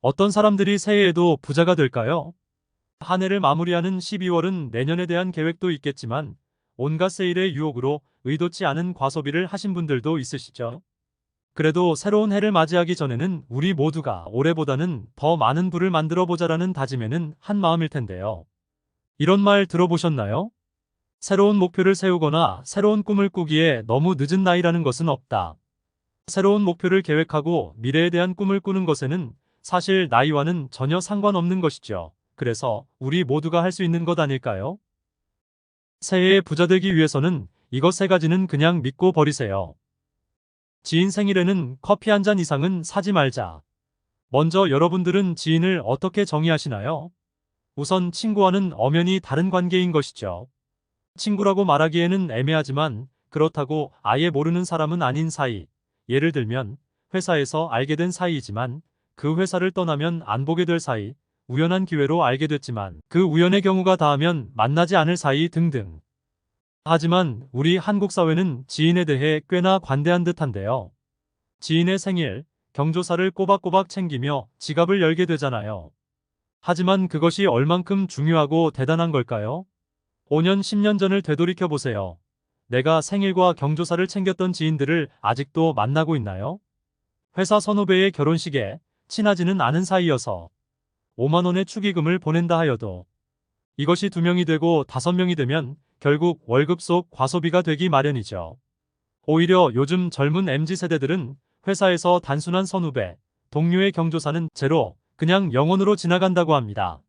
어떤 사람들이 새해에도 부자가 될까요? 한 해를 마무리하는 12월은 내년에 대한 계획도 있겠지만 온갖 세일의 유혹으로 의도치 않은 과소비를 하신 분들도 있으시죠? 그래도 새로운 해를 맞이하기 전에는 우리 모두가 올해보다는 더 많은 부를 만들어 보자라는 다짐에는 한 마음일 텐데요. 이런 말 들어보셨나요? 새로운 목표를 세우거나 새로운 꿈을 꾸기에 너무 늦은 나이라는 것은 없다. 새로운 목표를 계획하고 미래에 대한 꿈을 꾸는 것에는 사실 나이와는 전혀 상관없는 것이죠. 그래서 우리 모두가 할 수 있는 것 아닐까요? 새해에 부자 되기 위해서는 이것 세 가지는 그냥 믿고 버리세요. 지인 생일에는 커피 한 잔 이상은 사지 말자. 먼저 여러분들은 지인을 어떻게 정의하시나요? 우선 친구와는 엄연히 다른 관계인 것이죠. 친구라고 말하기에는 애매하지만 그렇다고 아예 모르는 사람은 아닌 사이. 예를 들면 회사에서 알게 된 사이이지만 그 회사를 떠나면 안 보게 될 사이, 우연한 기회로 알게 됐지만 그 우연의 경우가 닿으면 만나지 않을 사이 등등. 하지만 우리 한국 사회는 지인에 대해 꽤나 관대한 듯한데요. 지인의 생일, 경조사를 꼬박꼬박 챙기며 지갑을 열게 되잖아요. 하지만 그것이 얼만큼 중요하고 대단한 걸까요? 5년, 10년 전을 되돌이켜 보세요. 내가 생일과 경조사를 챙겼던 지인들을 아직도 만나고 있나요? 회사 선후배의 결혼식에 친하지는 않은 사이여서 5만 원의 축의금을 보낸다 하여도 이것이 2명이 되고 5명이 되면 결국 월급 속 과소비가 되기 마련이죠. 오히려 요즘 젊은 MZ세대들은 회사에서 단순한 선후배, 동료의 경조사는 제로, 그냥 영원으로 지나간다고 합니다.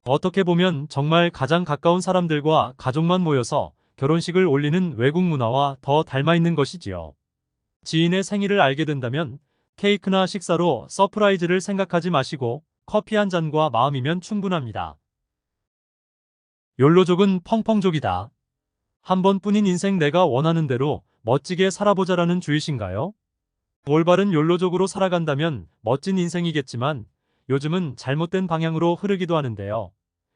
어떻게 보면 정말 가장 가까운 사람들과 가족만 모여서 결혼식을 올리는 외국 문화와 더 닮아 있는 것이지요. 지인의 생일을 알게 된다면 케이크나 식사로 서프라이즈를 생각하지 마시고 커피 한 잔과 마음이면 충분합니다. 욜로족은 펑펑족이다. 한 번뿐인 인생 내가 원하는 대로 멋지게 살아보자라는 주의신가요? 올바른 욜로족으로 살아간다면 멋진 인생이겠지만 요즘은 잘못된 방향으로 흐르기도 하는데요.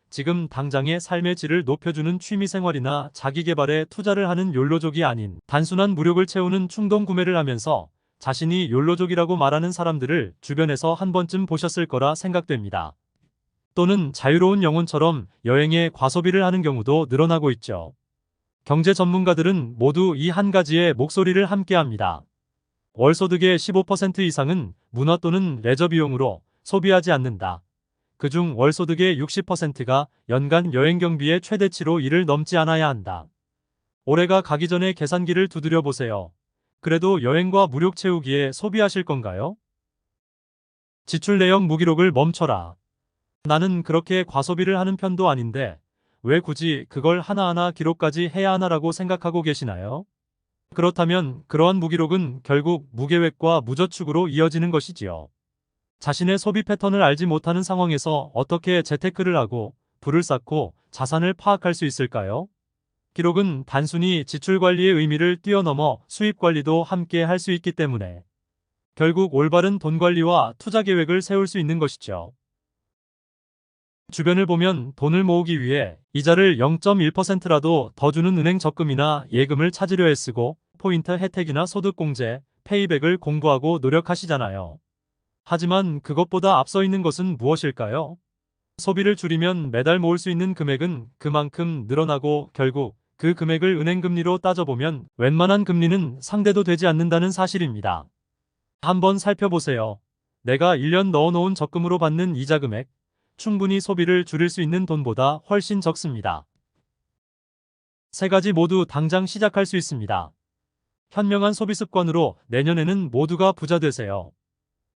지금 당장의 삶의 질을 높여주는 취미생활이나 자기계발에 투자를 하는 욜로족이 아닌 단순한 무력을 채우는 충동 구매를 하면서 자신이 욜로족이라고 말하는 사람들을 주변에서 한 번쯤 보셨을 거라 생각됩니다. 또는 자유로운 영혼처럼 여행에 과소비를 하는 경우도 늘어나고 있죠. 경제 전문가들은 모두 이 한 가지의 목소리를 함께합니다. 월 소득의 15% 이상은 문화 또는 레저 비용으로 소비하지 않는다. 그중 월 소득의 60%가 연간 여행 경비의 최대치로 이를 넘지 않아야 한다. 올해가 가기 전에 계산기를 두드려 보세요. 그래도 여행과 무력 채우기에 소비하실 건가요? 지출 내역 무기록을 멈춰라. 나는 그렇게 과소비를 하는 편도 아닌데 왜 굳이 그걸 하나하나 기록까지 해야 하나라고 생각하고 계시나요? 그렇다면 그러한 무기록은 결국 무계획과 무저축으로 이어지는 것이지요. 자신의 소비 패턴을 알지 못하는 상황에서 어떻게 재테크를 하고 부를 쌓고 자산을 파악할 수 있을까요? 기록은 단순히 지출 관리의 의미를 뛰어넘어 수입 관리도 함께 할 수 있기 때문에 결국 올바른 돈 관리와 투자 계획을 세울 수 있는 것이죠. 주변을 보면 돈을 모으기 위해 이자를 0.1%라도 더 주는 은행 적금이나 예금을 찾으려 애쓰고 포인트 혜택이나 소득공제, 페이백을 공부하고 노력하시잖아요. 하지만 그것보다 앞서 있는 것은 무엇일까요? 소비를 줄이면 매달 모을 수 있는 금액은 그만큼 늘어나고 결국 그 금액을 은행 금리로 따져보면 웬만한 금리는 상대도 되지 않는다는 사실입니다. 한번 살펴보세요. 내가 1년 넣어놓은 적금으로 받는 이자 금액, 충분히 소비를 줄일 수 있는 돈보다 훨씬 적습니다. 세 가지 모두 당장 시작할 수 있습니다. 현명한 소비 습관으로 내년에는 모두가 부자 되세요.